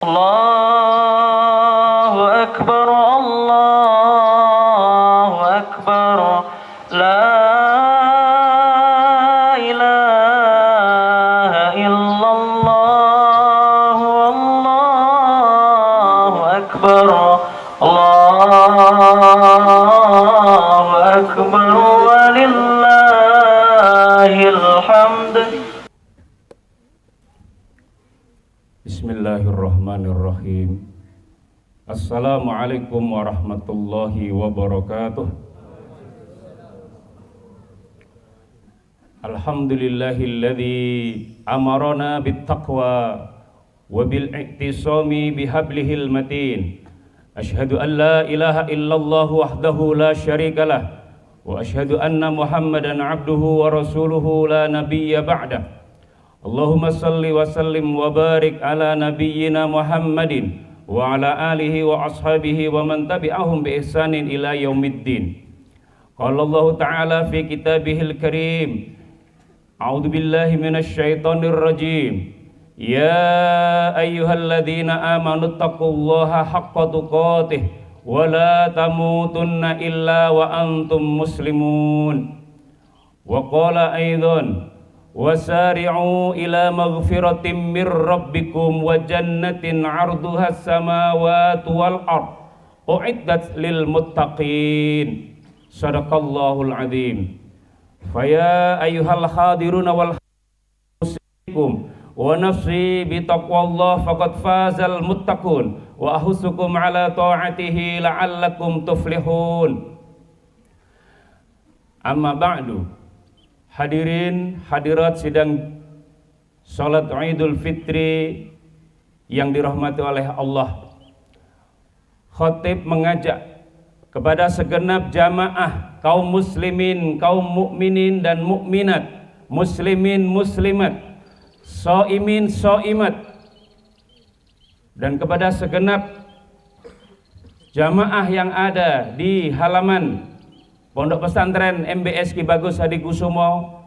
Allahu Akbar, Allahu Akbar, la ilaha illallah, Allahu Akbar, Allahu Akbar, walillahil hamd. Bismillahirrahmanirrahim. Assalamualaikum warahmatullahi wabarakatuh. Alhamdulillahilladzi amarana bittaqwa wa bil i'tisami bihablihil matin. Asyhadu an la ilaha illallah wahdahu la syarikalah wa asyhadu anna Muhammadan abduhu wa rasuluhu la nabiyya ba'dah. Allahumma salli wa sallim wa barik ala nabiyyina Muhammadin wa ala alihi wa ashabihi wa man tabi'ahum bi ihsanin ila yaumiddin. Qala Allah Ta'ala fi kitabihil karim, a'udzu billahi minasy syaithanir rajim. Ya ayyuhalladzina amanu taqullaha haqqa tuqatih wa la tamutunna illa wa antum muslimun. Wa qala aidan wasari'u ila maghfiratin mir rabbikum wa jannatin 'arduha as-samawati wal ard u'iddat lil muttaqin. Shadaqallahul azim. Faya ayyuhal hadiruna wal hadirukum wa nafsi bi taqwallah faqad fazal muttaqun wa ahusukum ala ta'atihi la'allakum tuflihun. Amma ba'du. Hadirin hadirat sidang salat Idul Fitri yang dirahmati oleh Allah. Khatib mengajak kepada segenap jamaah kaum muslimin, kaum mukminin dan mukminat, muslimin muslimat, shaimin shaimat, dan kepada segenap jamaah yang ada di halaman Pondok Pesantren MBS Ki Bagus Hadikusumo.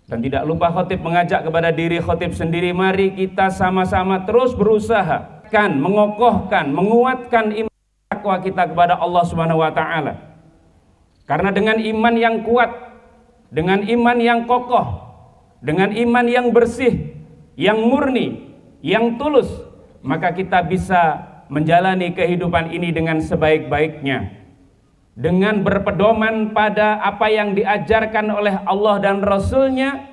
Dan tidak lupa khatib mengajak kepada diri khatib sendiri, mari kita sama-sama terus berusaha mengokohkan, menguatkan iman takwa kita kepada Allah Subhanahu wa taala. Karena dengan iman yang kuat, dengan iman yang kokoh, dengan iman yang bersih, yang murni, yang tulus, maka kita bisa menjalani kehidupan ini dengan sebaik-baiknya, dengan berpedoman pada apa yang diajarkan oleh Allah dan Rasul-Nya,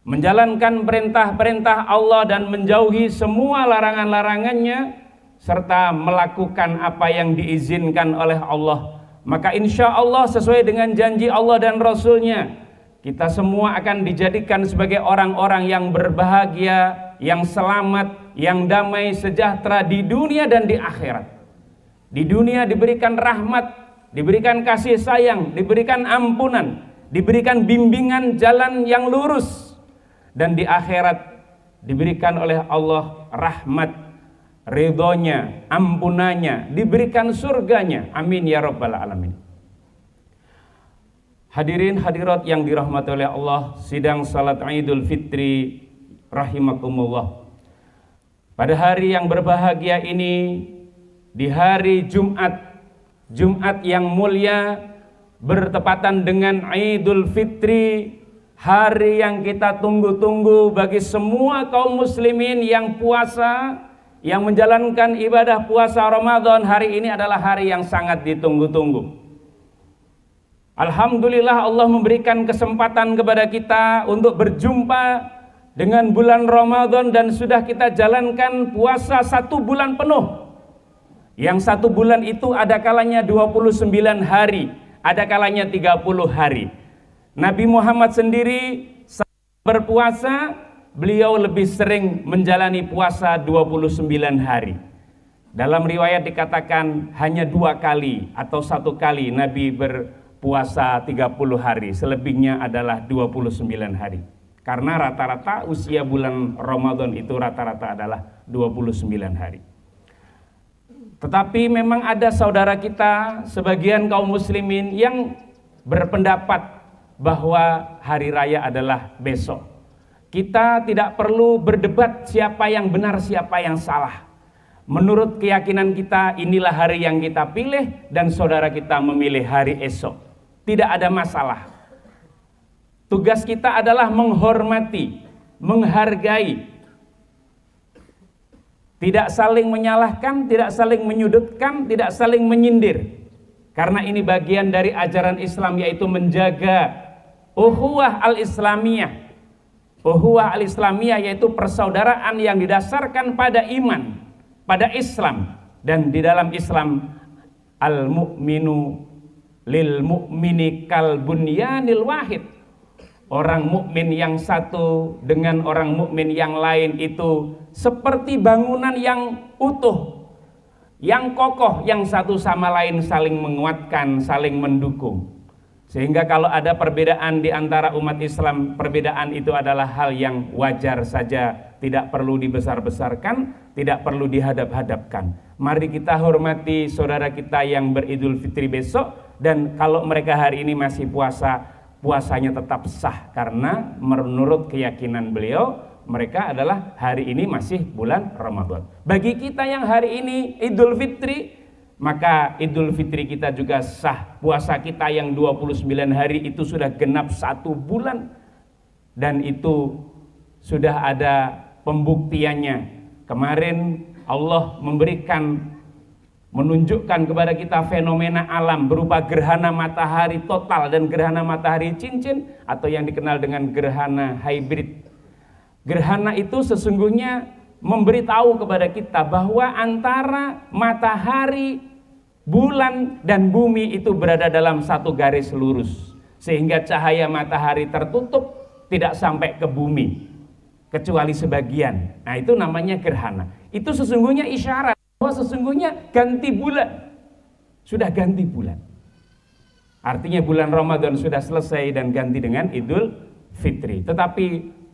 menjalankan perintah-perintah Allah dan menjauhi semua larangan-larangannya, serta melakukan apa yang diizinkan oleh Allah. Maka insya Allah sesuai dengan janji Allah dan Rasul-Nya, kita semua akan dijadikan sebagai orang-orang yang berbahagia, yang selamat, yang damai sejahtera di dunia dan di akhirat. Di dunia diberikan rahmat, diberikan kasih sayang, diberikan ampunan, diberikan bimbingan jalan yang lurus, dan di akhirat diberikan oleh Allah rahmat, ridhonya, ampunannya, diberikan surganya. Amin ya rabbal alamin. Hadirin hadirat yang dirahmati oleh Allah, sidang salat Idul Fitri rahimakumullah. Pada hari yang berbahagia ini, di hari Jumat yang mulia, bertepatan dengan Idul Fitri, hari yang kita tunggu-tunggu bagi semua kaum muslimin yang puasa, yang menjalankan ibadah puasa Ramadan. Hari ini adalah hari yang sangat ditunggu-tunggu. Alhamdulillah Allah memberikan kesempatan kepada kita untuk berjumpa dengan bulan Ramadan, dan sudah kita jalankan puasa 1 bulan penuh. Yang 1 bulan itu ada kalanya 29 hari, ada kalanya 30 hari. Nabi Muhammad sendiri saat berpuasa, beliau lebih sering menjalani puasa 29 hari. Dalam riwayat dikatakan hanya 2 kali atau 1 kali Nabi berpuasa 30 hari, selebihnya adalah 29 hari. Karena rata-rata usia bulan Ramadan itu rata-rata adalah 29 hari. Tetapi memang ada saudara kita, sebagian kaum muslimin yang berpendapat bahwa hari raya adalah besok. Kita tidak perlu berdebat siapa yang benar, siapa yang salah. Menurut keyakinan kita, inilah hari yang kita pilih dan saudara kita memilih hari esok. Tidak ada masalah. Tugas kita adalah menghormati, menghargai, tidak saling menyalahkan, tidak saling menyudutkan, tidak saling menyindir. Karena ini bagian dari ajaran Islam, yaitu menjaga ukhuwah al-islamiyah. Ukhuwah al-islamiyah yaitu persaudaraan yang didasarkan pada iman, pada Islam. Dan di dalam Islam, al-mu'minu lil mu'mini kal bunyanil wahid. Orang mukmin yang satu dengan orang mukmin yang lain itu seperti bangunan yang utuh, yang kokoh, yang satu sama lain saling menguatkan, saling mendukung. Sehingga kalau ada perbedaan di antara umat Islam, perbedaan itu adalah hal yang wajar saja, tidak perlu dibesar-besarkan, tidak perlu dihadap-hadapkan. Mari kita hormati saudara kita yang beridul fitri besok, dan kalau mereka hari ini masih puasa, puasanya tetap sah karena menurut keyakinan beliau mereka adalah hari ini masih bulan Ramadan. Bagi kita yang hari ini Idul Fitri, maka Idul Fitri kita juga sah. Puasa kita yang 29 hari itu sudah genap 1 bulan, dan itu sudah ada pembuktiannya. Kemarin Allah menunjukkan kepada kita fenomena alam berupa gerhana matahari total dan gerhana matahari cincin, atau yang dikenal dengan gerhana hybrid. Gerhana itu sesungguhnya memberitahu kepada kita bahwa antara matahari, bulan, dan bumi itu berada dalam satu garis lurus, sehingga cahaya matahari tertutup, tidak sampai ke bumi kecuali sebagian. Nah, itu namanya gerhana. Itu sesungguhnya isyarat bahwa sesungguhnya ganti bulan, sudah ganti bulan. Artinya bulan Ramadan sudah selesai dan ganti dengan Idul Fitri. Tetapi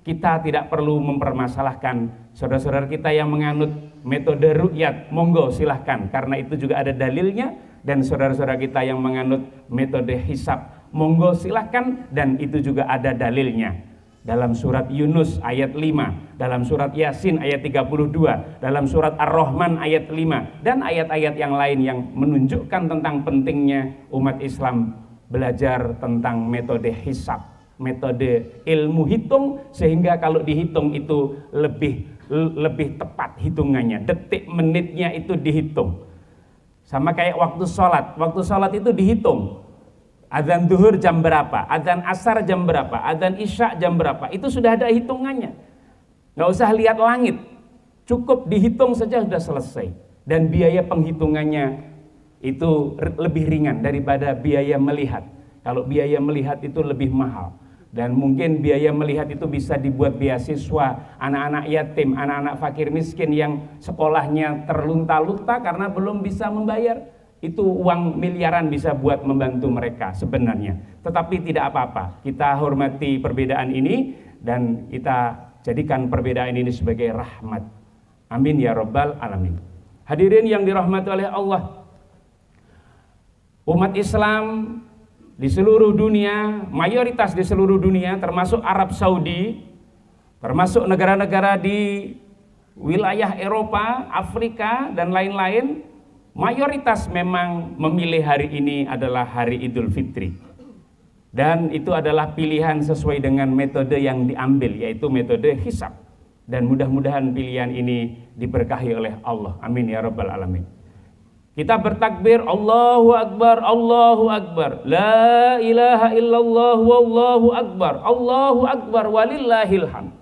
kita tidak perlu mempermasalahkan. Saudara-saudara kita yang menganut metode ru'yat, monggo silahkan, karena itu juga ada dalilnya. Dan saudara-saudara kita yang menganut metode hisab, monggo silahkan, dan itu juga ada dalilnya. Dalam surat Yunus ayat 5, dalam surat Yasin ayat 32, dalam surat Ar-Rahman ayat 5, dan ayat-ayat yang lain yang menunjukkan tentang pentingnya umat Islam belajar tentang metode hisab, metode ilmu hitung, sehingga kalau dihitung itu lebih tepat hitungannya, detik menitnya itu dihitung. Sama kayak waktu sholat itu dihitung. Adzan duhur jam berapa, adzan asar jam berapa, adzan isya jam berapa, itu sudah ada hitungannya. Nggak usah lihat langit, cukup dihitung saja sudah selesai. Dan biaya penghitungannya itu lebih ringan daripada biaya melihat. Kalau biaya melihat itu lebih mahal. Dan mungkin biaya melihat itu bisa dibuat beasiswa anak-anak yatim, anak-anak fakir miskin yang sekolahnya terlunta-lunta karena belum bisa membayar. Itu uang miliaran bisa buat membantu mereka sebenarnya. Tetapi tidak apa-apa, kita hormati perbedaan ini dan kita jadikan perbedaan ini sebagai rahmat. Amin ya rabbal alamin. Hadirin yang dirahmati oleh Allah, umat Islam di seluruh dunia, mayoritas di seluruh dunia, termasuk Arab Saudi, termasuk negara-negara di wilayah Eropa, Afrika, dan lain-lain, mayoritas memang memilih hari ini adalah hari Idul Fitri. Dan itu adalah pilihan sesuai dengan metode yang diambil, yaitu metode hisab. Dan mudah-mudahan pilihan ini diberkahi oleh Allah. Amin ya rabbal alamin. Kita bertakbir, Allahu Akbar, Allahu Akbar, la ilaha illallah, wallahu akbar, Allahu Akbar, walillahil hamd.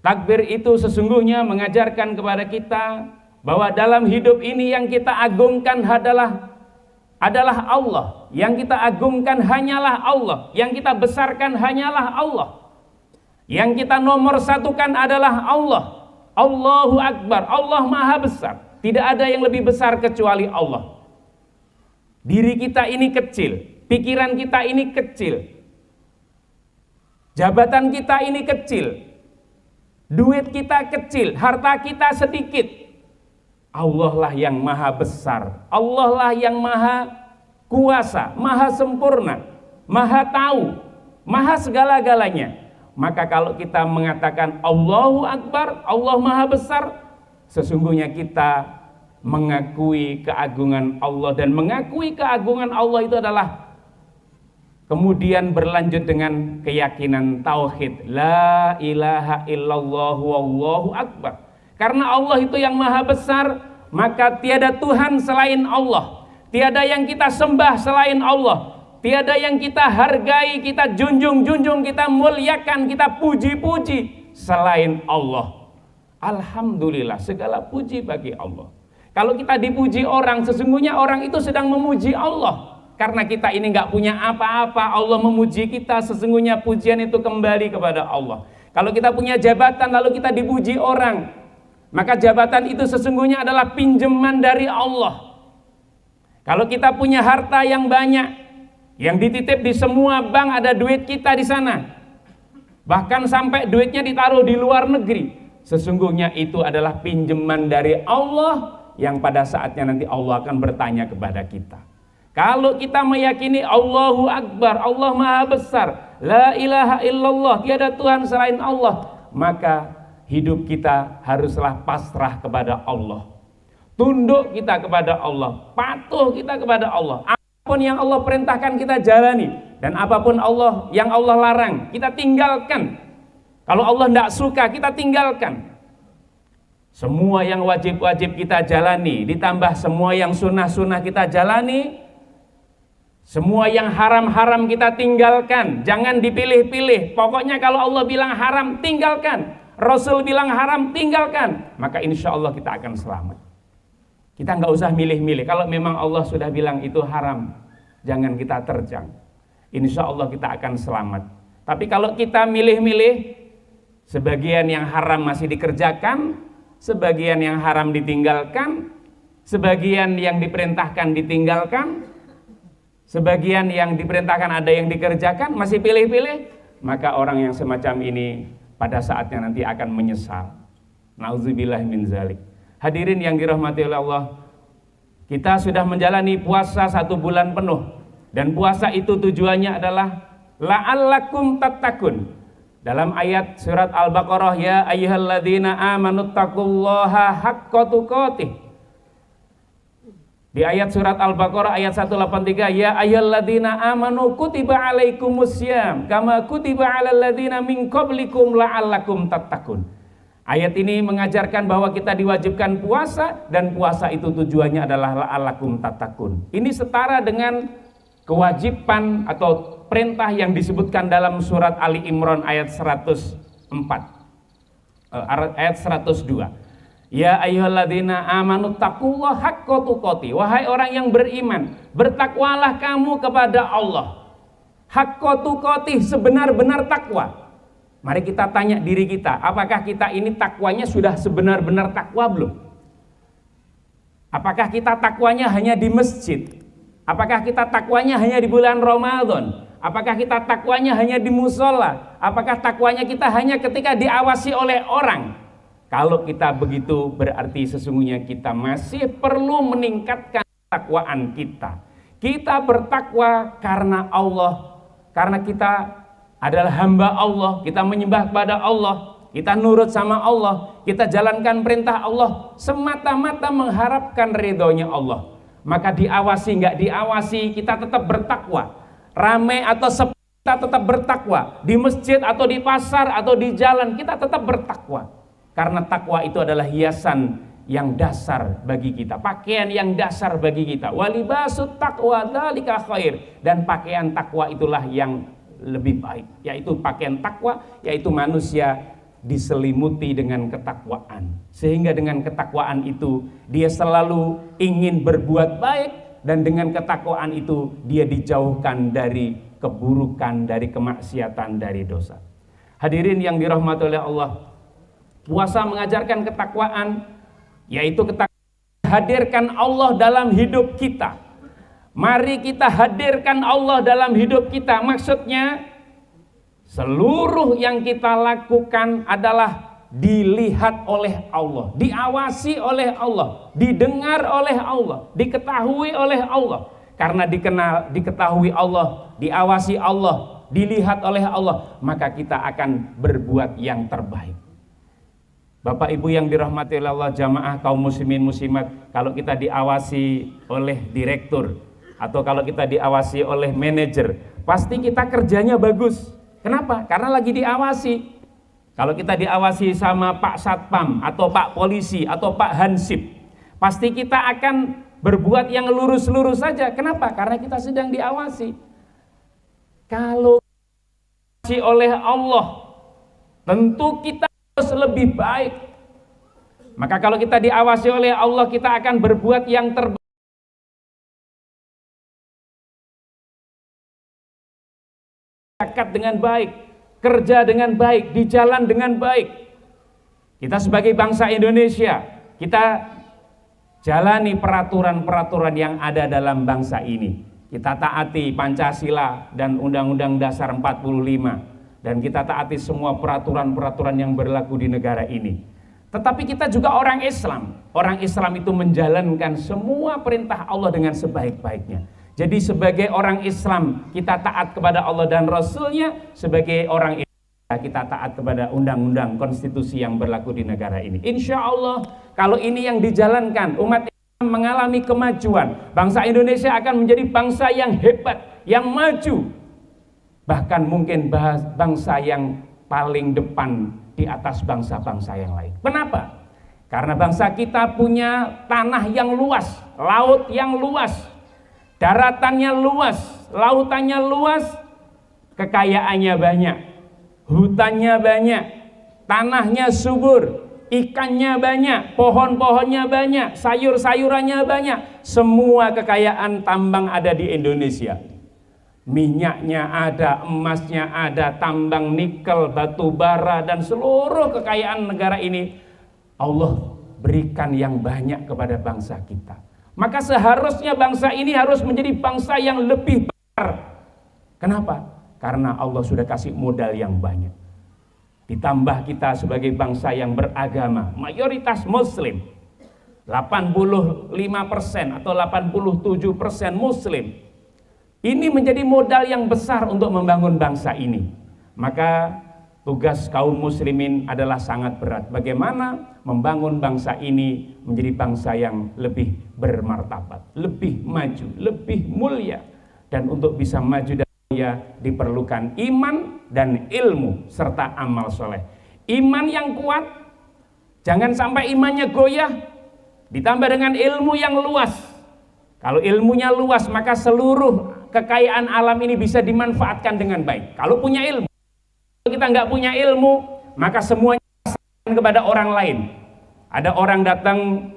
Takbir itu sesungguhnya mengajarkan kepada kita bahwa dalam hidup ini yang kita agungkan adalah Allah. Yang kita agungkan hanyalah Allah. Yang kita besarkan hanyalah Allah. Yang kita nomor satukan adalah Allah. Allahu Akbar, Allah Maha Besar. Tidak ada yang lebih besar kecuali Allah. Diri kita ini kecil, pikiran kita ini kecil, jabatan kita ini kecil, duit kita kecil, harta kita sedikit. Allah lah yang maha besar, Allah lah yang maha kuasa, maha sempurna, maha tahu, maha segala-galanya. Maka kalau kita mengatakan Allahu Akbar, Allah Maha Besar, sesungguhnya kita mengakui keagungan Allah, dan mengakui keagungan Allah itu adalah kemudian berlanjut dengan keyakinan tauhid, la ilaha illallah wallahu akbar. Karena Allah itu yang Maha Besar, maka tiada Tuhan selain Allah, tiada yang kita sembah selain Allah, tiada yang kita hargai, kita junjung, kita muliakan, kita puji-puji selain Allah. Alhamdulillah, segala puji bagi Allah. Kalau kita dipuji orang, sesungguhnya orang itu sedang memuji Allah. Karena kita ini nggak punya apa-apa, Allah memuji kita, sesungguhnya pujian itu kembali kepada Allah. Kalau kita punya jabatan lalu kita dipuji orang, maka jabatan itu sesungguhnya adalah pinjaman dari Allah. Kalau kita punya harta yang banyak, yang dititip di semua bank, ada duit kita di sana, bahkan sampai duitnya ditaruh di luar negeri, sesungguhnya itu adalah pinjaman dari Allah, yang pada saatnya nanti Allah akan bertanya kepada kita. Kalau kita meyakini Allahu Akbar, Allah Maha Besar, la ilaha illallah, tiada Tuhan selain Allah, maka hidup kita haruslah pasrah kepada Allah, tunduk kita kepada Allah, patuh kita kepada Allah. Apapun yang Allah perintahkan kita jalani, dan apapun yang Allah larang kita tinggalkan. Kalau Allah tidak suka, kita tinggalkan. Semua yang wajib-wajib kita jalani, ditambah semua yang sunnah-sunnah kita jalani. Semua yang haram-haram kita tinggalkan. Jangan dipilih-pilih. Pokoknya kalau Allah bilang haram, tinggalkan. Rasul bilang haram, tinggalkan. Maka insya Allah kita akan selamat. Kita nggak usah milih-milih. Kalau memang Allah sudah bilang itu haram, jangan kita terjang. Insya Allah kita akan selamat. Tapi kalau kita milih-milih, sebagian yang haram masih dikerjakan, sebagian yang haram ditinggalkan, sebagian yang diperintahkan ditinggalkan, sebagian yang diperintahkan ada yang dikerjakan, masih pilih-pilih, maka orang yang semacam ini pada saatnya nanti akan menyesal. Nauzubillah min zalik. Hadirin yang dirahmati oleh Allah, kita sudah menjalani puasa 1 bulan penuh, dan puasa itu tujuannya adalah la'allakum tattaqun. Dalam ayat surat Al-Baqarah, ya ayyuhalladzina amanu taqullaha haqqa tuqatih. Di ayat surat Al-Baqarah ayat 183, ya ayyuhalladzina amanu kutiba alaikumussyam kama kutiba alal ladzina min qablikum la'allakum tattaqun. Ayat ini mengajarkan bahwa kita diwajibkan puasa, dan puasa itu tujuannya adalah la'allakum tattaqun. Ini setara dengan kewajiban atau perintah yang disebutkan dalam surat Ali Imran ayat 102. Ya ayyuhalladzina amanu taqullaha haqqa tuqatih. Wahai orang yang beriman, bertakwalah kamu kepada Allah. Haqqa tuqatih, sebenar-benar takwa. Mari kita tanya diri kita, apakah kita ini takwanya sudah sebenar-benar takwa belum? Apakah kita takwanya hanya di masjid? Apakah kita takwanya hanya di bulan Ramadan? Apakah kita takwanya hanya di musola? Apakah takwanya kita hanya ketika diawasi oleh orang? Kalau kita begitu, berarti sesungguhnya kita masih perlu meningkatkan takwaan kita. Kita bertakwa karena Allah, karena kita adalah hamba Allah, kita menyembah kepada Allah, kita nurut sama Allah, kita jalankan perintah Allah semata-mata mengharapkan ridhonya Allah. Maka diawasi nggak diawasi, kita tetap bertakwa. Ramai atau sepi, kita tetap bertakwa. Di masjid atau di pasar atau di jalan, kita tetap bertakwa. Karena takwa itu adalah hiasan yang dasar bagi kita, pakaian yang dasar bagi kita. Walibasut taqwa dzalika khair. Dan pakaian takwa itulah yang lebih baik, yaitu pakaian takwa, yaitu manusia diselimuti dengan ketakwaan. Sehingga dengan ketakwaan itu dia selalu ingin berbuat baik, dan dengan ketakwaan itu dia dijauhkan dari keburukan, dari kemaksiatan, dari dosa. Hadirin yang dirahmati oleh Allah, puasa mengajarkan ketakwaan, yaitu hadirkan Allah dalam hidup kita. Mari kita hadirkan Allah dalam hidup kita. Maksudnya seluruh yang kita lakukan adalah dilihat oleh Allah, diawasi oleh Allah, didengar oleh Allah, diketahui oleh Allah. Karena diketahui Allah, diawasi Allah, dilihat oleh Allah, maka kita akan berbuat yang terbaik. Bapak Ibu yang dirahmati oleh Allah, jamaah kaum muslimin muslimat, kalau kita diawasi oleh direktur atau kalau kita diawasi oleh manajer, pasti kita kerjanya bagus. Kenapa? Karena lagi diawasi. Kalau kita diawasi sama Pak Satpam atau Pak Polisi atau Pak Hansip, pasti kita akan berbuat yang lurus-lurus saja. Kenapa? Karena kita sedang diawasi. Kalau diawasi oleh Allah, tentu kita harus lebih baik. Maka kalau kita diawasi oleh Allah, kita akan berbuat yang terbaik. Zakat dengan baik, kerja dengan baik, di jalan dengan baik. Kita sebagai bangsa Indonesia, kita jalani peraturan-peraturan yang ada dalam bangsa ini. Kita taati Pancasila dan Undang-Undang Dasar 45, dan kita taati semua peraturan-peraturan yang berlaku di negara ini. Tetapi kita juga orang Islam. Orang Islam itu menjalankan semua perintah Allah dengan sebaik-baiknya. Jadi sebagai orang Islam kita taat kepada Allah dan Rasul-Nya, sebagai orang Islam kita taat kepada undang-undang konstitusi yang berlaku di negara ini. Insya Allah kalau ini yang dijalankan, umat Islam mengalami kemajuan. Bangsa Indonesia akan menjadi bangsa yang hebat, yang maju. Bahkan mungkin bangsa yang paling depan di atas bangsa-bangsa yang lain. Kenapa? Karena bangsa kita punya tanah yang luas, laut yang luas, daratannya luas, lautannya luas, kekayaannya banyak, hutannya banyak, tanahnya subur, ikannya banyak, pohon-pohonnya banyak, sayur-sayurannya banyak. Semua kekayaan tambang ada di Indonesia. Minyaknya ada, emasnya ada, tambang nikel, batu bara, dan seluruh kekayaan negara ini Allah berikan yang banyak kepada bangsa kita. Maka seharusnya bangsa ini harus menjadi bangsa yang lebih besar. Kenapa? Karena Allah sudah kasih modal yang banyak. Ditambah kita sebagai bangsa yang beragama, mayoritas Muslim, 85% atau 87% Muslim. Ini menjadi modal yang besar untuk membangun bangsa ini. Maka tugas kaum muslimin adalah sangat berat. Bagaimana membangun bangsa ini menjadi bangsa yang lebih bermartabat, lebih maju, lebih mulia. Dan untuk bisa maju dan mulia diperlukan iman dan ilmu serta amal soleh. Iman yang kuat, jangan sampai imannya goyah, ditambah dengan ilmu yang luas. Kalau ilmunya luas, maka seluruh kekayaan alam ini bisa dimanfaatkan dengan baik. Kalau punya ilmu. Kalau kita nggak punya ilmu, maka semuanya diserahkan kepada orang lain. Ada orang datang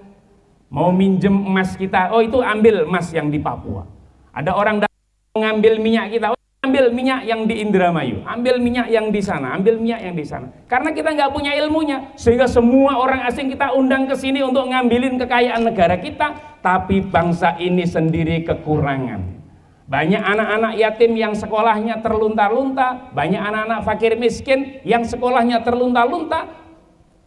mau minjem emas kita, oh itu ambil emas yang di Papua. Ada orang datang mengambil minyak kita, oh ambil minyak yang di Indramayu, ambil minyak yang di sana, ambil minyak yang di sana. Karena kita nggak punya ilmunya, sehingga semua orang asing kita undang ke sini untuk ngambilin kekayaan negara kita, tapi bangsa ini sendiri kekurangan. Banyak anak-anak yatim yang sekolahnya terlunta-lunta, banyak anak-anak fakir miskin yang sekolahnya terlunta-lunta.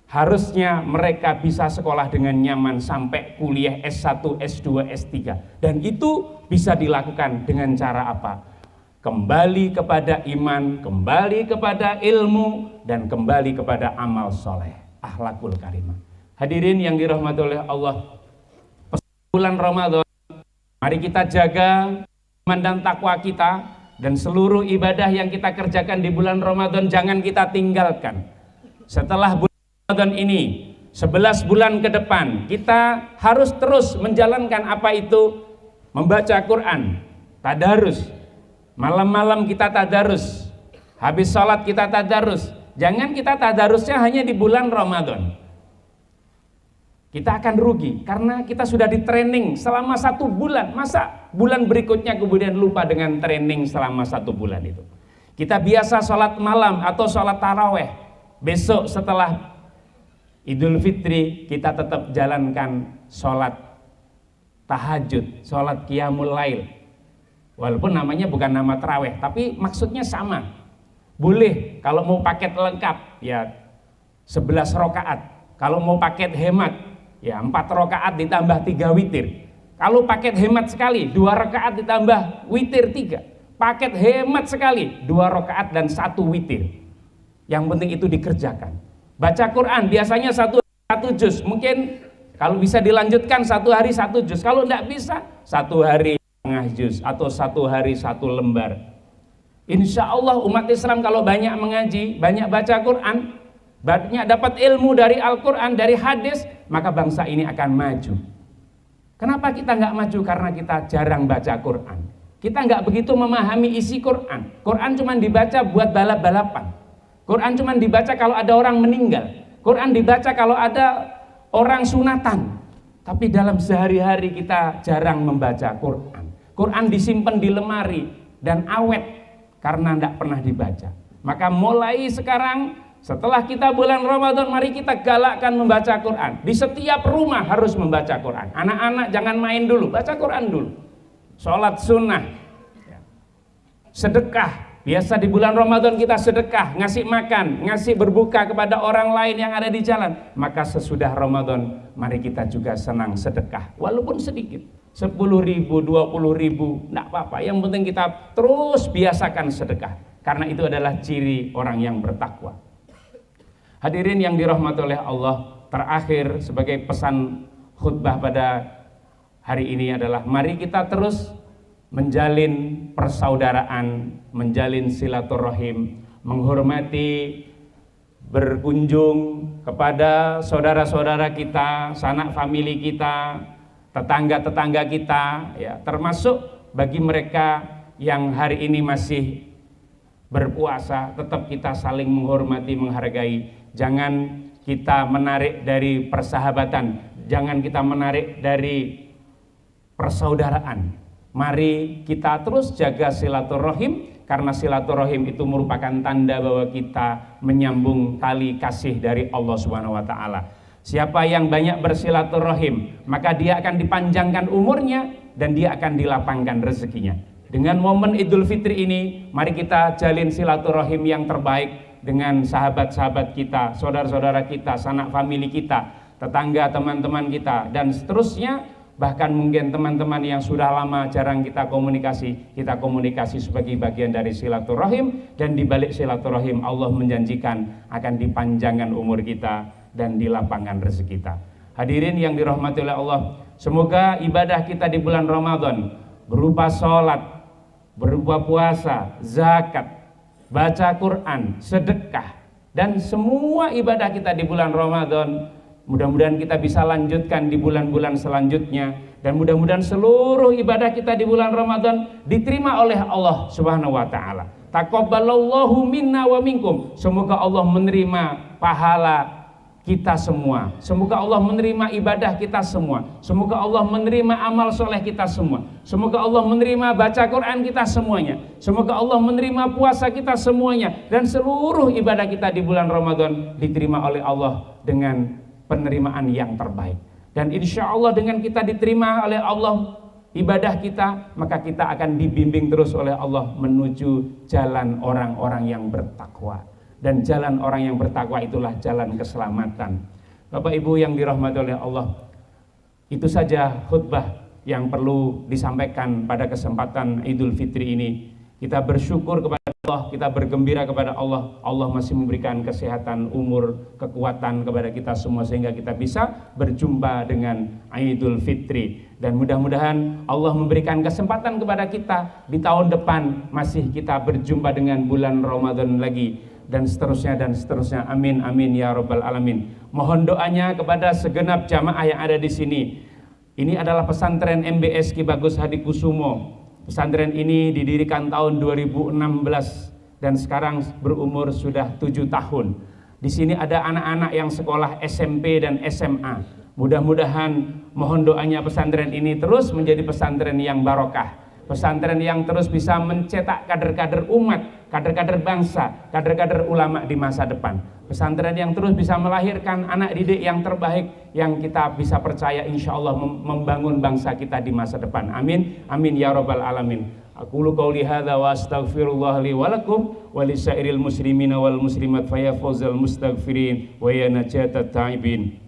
Harusnya mereka bisa sekolah dengan nyaman sampai kuliah S1, S2, S3. Dan itu bisa dilakukan dengan cara apa? Kembali kepada iman, kembali kepada ilmu, dan kembali kepada amal soleh, akhlakul karimah. Hadirin yang dirahmati oleh Allah, bulan Ramadan, mari kita jaga iman dan takwa kita, dan seluruh ibadah yang kita kerjakan di bulan Ramadan jangan kita tinggalkan. Setelah bulan Ramadan ini 11 bulan ke depan kita harus terus menjalankan apa itu? Membaca Quran, tadarus, malam-malam kita tadarus, habis sholat kita tadarus. Jangan kita tadarusnya hanya di bulan Ramadan. Kita akan rugi karena kita sudah di training selama 1 bulan. Masa bulan berikutnya kemudian lupa dengan training selama 1 bulan itu? Kita biasa sholat malam atau sholat taraweh. Besok setelah Idul Fitri kita tetap jalankan sholat tahajud, sholat qiyamul lail. Walaupun namanya bukan nama taraweh, tapi maksudnya sama. Boleh kalau mau paket lengkap ya 11 rakaat. Kalau mau paket hemat ya 4 rakaat ditambah 3 witir. Kalau paket hemat sekali 2 rakaat ditambah witir 3. paket hemat sekali, 2 rakaat dan 1 witir. Yang penting itu dikerjakan. Baca Quran biasanya satu juz, mungkin kalau bisa dilanjutkan 1 hari 1 juz, kalau tidak bisa 1 hari setengah juz atau 1 hari 1 lembar. Insya Allah umat Islam kalau banyak mengaji, banyak baca Quran, banyak dapat ilmu dari Al-Quran, dari hadis, maka bangsa ini akan maju. Kenapa kita nggak maju? Karena kita jarang baca Quran. Kita nggak begitu memahami isi Quran. Quran cuma dibaca buat balap-balapan. Quran cuma dibaca kalau ada orang meninggal. Quran dibaca kalau ada orang sunatan. Tapi dalam sehari-hari kita jarang membaca Quran. Quran disimpan di lemari dan awet karena tidak pernah dibaca. Maka mulai sekarang, setelah kita bulan Ramadan, mari kita galakkan membaca Quran. Di setiap rumah harus membaca Quran. Anak-anak jangan main dulu, baca Quran dulu. Sholat sunnah, sedekah. Biasa di bulan Ramadan kita sedekah, ngasih makan, ngasih berbuka kepada orang lain yang ada di jalan. Maka sesudah Ramadan, mari kita juga senang sedekah, walaupun sedikit. 10.000, 20.000, enggak apa-apa. Yang penting kita terus biasakan sedekah, karena itu adalah ciri orang yang bertakwa. Hadirin yang dirahmati oleh Allah, terakhir sebagai pesan khutbah pada hari ini adalah mari kita terus menjalin persaudaraan, menjalin silaturahim, menghormati, berkunjung kepada saudara-saudara kita, sanak famili kita, tetangga-tetangga kita, ya, termasuk bagi mereka yang hari ini masih berpuasa, tetap kita saling menghormati, menghargai. Jangan kita menarik dari persahabatan, jangan kita menarik dari persaudaraan. Mari kita terus jaga silaturahim, karena silaturahim itu merupakan tanda bahwa kita menyambung tali kasih dari Allah Subhanahu wa taala. Siapa yang banyak bersilaturahim, maka dia akan dipanjangkan umurnya dan dia akan dilapangkan rezekinya. Dengan momen Idul Fitri ini, mari kita jalin silaturahim yang terbaik dengan sahabat-sahabat kita, saudara-saudara kita, sanak famili kita, tetangga, teman-teman kita, dan seterusnya. Bahkan mungkin teman-teman yang sudah lama jarang kita komunikasi sebagai bagian dari silaturahim. Dan di balik silaturahim Allah menjanjikan akan dipanjangkan umur kita dan dilapangkan rezeki kita. Hadirin yang dirahmati oleh Allah, semoga ibadah kita di bulan Ramadan berupa sholat, berupa puasa, zakat, baca Quran, sedekah, dan semua ibadah kita di bulan Ramadan mudah-mudahan kita bisa lanjutkan di bulan-bulan selanjutnya, dan mudah-mudahan seluruh ibadah kita di bulan Ramadan diterima oleh Allah Subhanahu wa taala. Taqabbalallahu minna wa minkum. Semoga Allah menerima pahala kita semua. Semoga Allah menerima ibadah kita semua. Semoga Allah menerima amal soleh kita semua. Semoga Allah menerima baca Quran kita semuanya. Semoga Allah menerima puasa kita semuanya, dan seluruh ibadah kita di bulan Ramadan diterima oleh Allah dengan penerimaan yang terbaik. Dan insya Allah dengan kita diterima oleh Allah ibadah kita, maka kita akan dibimbing terus oleh Allah menuju jalan orang-orang yang bertakwa. Dan jalan orang yang bertakwa itulah jalan keselamatan. Bapak Ibu yang dirahmati oleh Allah, itu saja khutbah yang perlu disampaikan pada kesempatan Idul Fitri ini. Kita bersyukur kepada Allah, kita bergembira kepada Allah. Allah masih memberikan kesehatan, umur, kekuatan kepada kita semua sehingga kita bisa berjumpa dengan Idul Fitri. Dan mudah-mudahan Allah memberikan kesempatan kepada kita di tahun depan masih kita berjumpa dengan bulan Ramadan lagi, dan seterusnya dan seterusnya. Amin amin ya rabbal alamin. Mohon doanya kepada segenap jamaah yang ada di sini. Ini adalah pesantren MBS Ki Bagus Hadikusumo. Pesantren ini didirikan tahun 2016 dan sekarang berumur sudah 7 tahun. Di sini ada anak-anak yang sekolah SMP dan SMA. Mudah-mudahan mohon doanya pesantren ini terus menjadi pesantren yang barokah. Pesantren yang terus bisa mencetak kader-kader umat, kader-kader bangsa, kader-kader ulama di masa depan. Pesantren yang terus bisa melahirkan anak didik yang terbaik, yang kita bisa percaya insya Allah membangun bangsa kita di masa depan. Amin, amin ya rabbal alamin. Aqulu qouli hadza wa astaghfirullah li wa lakum wa lisairil muslimina wal muslimat fa ya fawzal mustaghfirin wa ya najatat ta'ibin.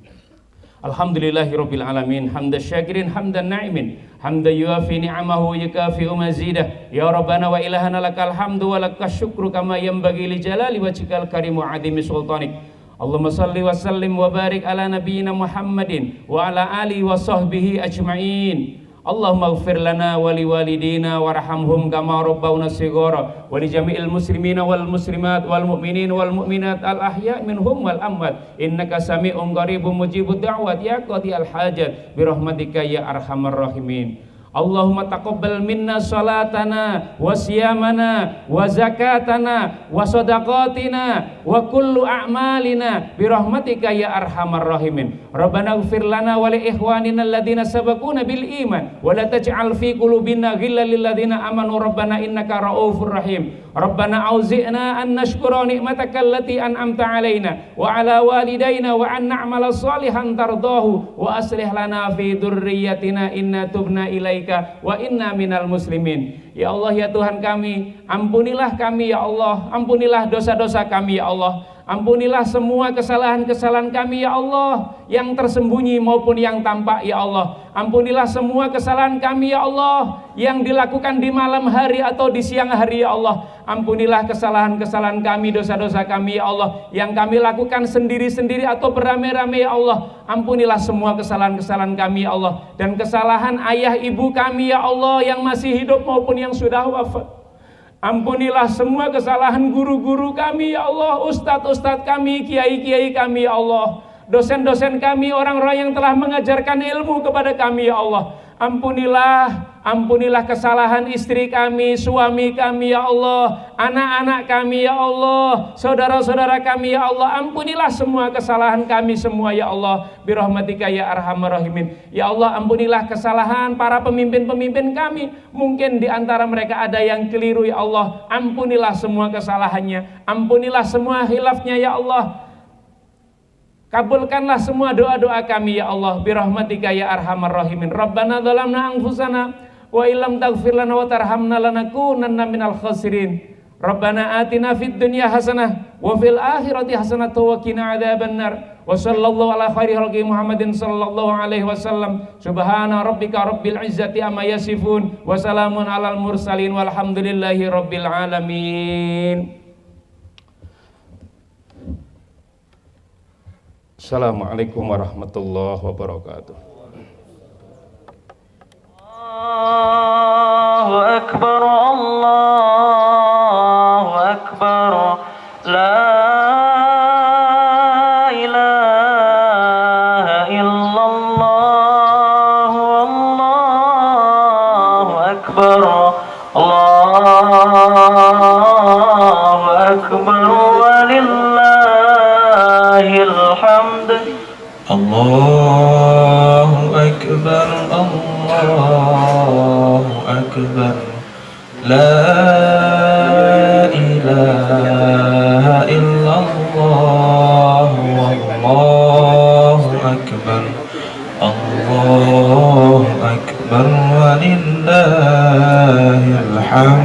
Alhamdulillahirabbil alamin, hamdan syakirin hamdan na'imin, hamdan yuafi ni'amahu yukafi'u mazidah. Ya Rabbana wa ilahana lakal hamdu wa lakas syukru kama yanbaghi li jalali wajhikal karim wa 'azimi sultanik. Allahumma salli wa sallim wa barik ala nabiyyina Muhammadin wa ala alihi wa sahbihi ajma'in. Allahumma ighfir lana wa liwalidina warhamhum kama rabbawna shighara wa li jami'il muslimina wal muslimat wal mu'minin wal mu'minat al ahya' minhum wal amwat innaka sami'un qaribun mujibud da'wat ya qadiyal hajat bi rahmatika ya arhamar rahimin. Allahumma taqabbal minna salatana wa siyamana wa zakatana wa sadaqatina wa kullu a'malina bi rahmatika ya arhamar rahimin. Rabbana ighfir lana wa li ikhwanina alladhina sabaquna bil iman wa la taj'al fi qulubina ghillan lil ladzina amanu rabbana innaka raufur rahim. Rabbana auzi'na an nashkura ni'mataka allati an'amta 'alaina wa 'ala walidayna wa an na'mala shalihan tardahu wa aslih lana fi dzurriyyatina inna tubna ilaika wa inna minal muslimin. Ya Allah ya Tuhan kami, ampunilah kami ya Allah, ampunilah dosa-dosa kami ya Allah. Ampunilah semua kesalahan-kesalahan kami ya Allah, yang tersembunyi maupun yang tampak ya Allah. Ampunilah semua kesalahan kami ya Allah, yang dilakukan di malam hari atau di siang hari ya Allah. Ampunilah kesalahan-kesalahan kami, dosa-dosa kami ya Allah, yang kami lakukan sendiri-sendiri atau beramai-ramai ya Allah. Ampunilah semua kesalahan-kesalahan kami ya Allah, dan kesalahan ayah ibu kami ya Allah, yang masih hidup maupun yang sudah wafat. Ampunilah semua kesalahan guru-guru kami ya Allah, ustadz-ustadz kami, kiai-kiai kami ya Allah, dosen-dosen kami, orang-orang yang telah mengajarkan ilmu kepada kami ya Allah. Ampunilah kesalahan istri kami, suami kami ya Allah, anak-anak kami ya Allah, saudara-saudara kami ya Allah. Ampunilah semua kesalahan kami semua ya Allah, birahmatika ya arhamar rahimin. Ya Allah, ampunilah kesalahan para pemimpin-pemimpin kami, mungkin di antara mereka ada yang keliru ya Allah. Ampunilah semua kesalahannya, ampunilah semua khilafnya ya Allah. Kabulkanlah semua doa-doa kami ya Allah, birahmatika ya arhamar rahimin. Rabbana dzalamna anfusana wa illam taghfir lana wa tarhamna lanakunanna minal khasirin. Rabbana atina fid dunya hasanah wa fil akhirati hasanah wa qina adzabannar. Wa sallallahu ala khairi khalqi Muhammadin sallallahu alaihi wasallam. Subhana rabbika rabbil izzati amma yasifun wa salamun alal mursalin walhamdulillahi rabbil alamin. Assalamualaikum warahmatullahi wabarakatuh. Allahu akbar, Allahu akbar, la ilaha illallah, Allahu akbar, Allahu akbar, walillahil hamd. Allahu akbar, Allahu akbar, la ilaha illallah, wallahu akbar, Allahu akbar, walillahil hamd.